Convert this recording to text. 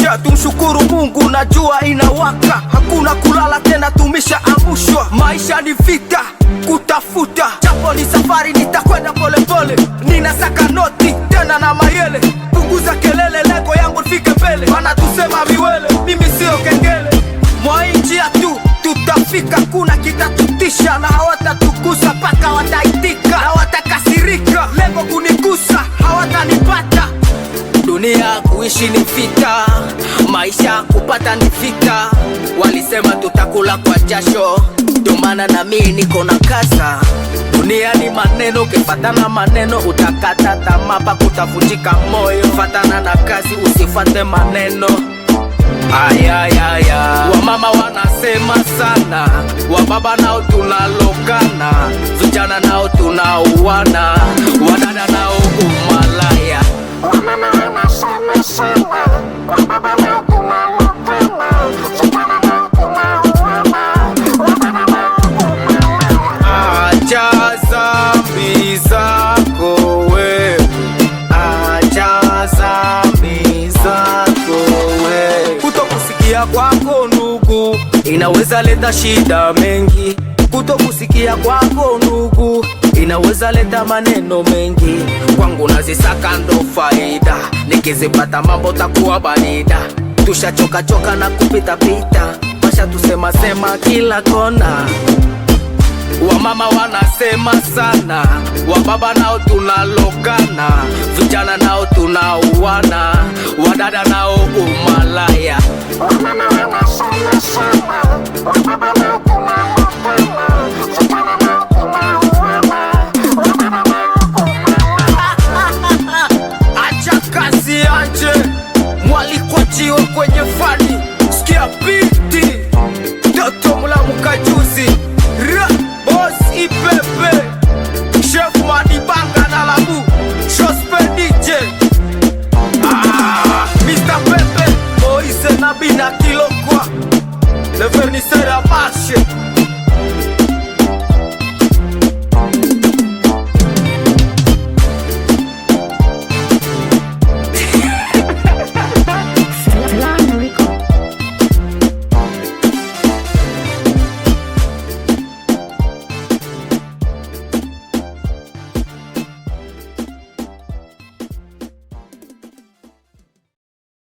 maisha tumshukuru Mungu, najua inawaka, hakuna kulala tena, tumeshaamushwa. Maisha ni vita kutafuta, japo ni safari, nitakwenda pole pole. Ninasaka noti tena na mayele, punguza kelele, lengo yangu nifike mbele. Wanatusema miwele, mimi sio kengele. Mwa njia tu tutafika, kuna kitatutisha na hawatatukusa, paka wataitika na watakasirika. Lengo kunikusa, hawatanipata. Dunia kuishi ni vita, maisha kupata ni vita. Walisema tutakula kwa jasho, ndio maana na mimi niko na kaza. Dunia ni maneno, ukifatana maneno utakata tamaa, pa kutavunjika moyo. Fatana na kazi, usifate maneno. Ayayaya, wamama wanasema sana, wababa nao tunalokana, vijana nao tunauana, wadada nao umalaya. Wamama wanasema sana, wababa nao tunalokana, vijana nao tunauana, wadada nao umalaya. Acha dhambi zako we, acha dhambi zako we. Kutokusikia kwako ndugu inaweza leta shida mengi. Kutokusikia kwako ndugu inaweza leta maneno mengi. Kwangu nazisaka ndo faida, nikizipata mambo takuwa barida. Tushachoka choka na kupita pita, masha tusema sema kila kona. Wamama wanasema sana, wababa nao tunalokana, vijana nao tunauana, wadada nao umalaya. Wamama wanasema sana, wababa nao tunalokana, vijana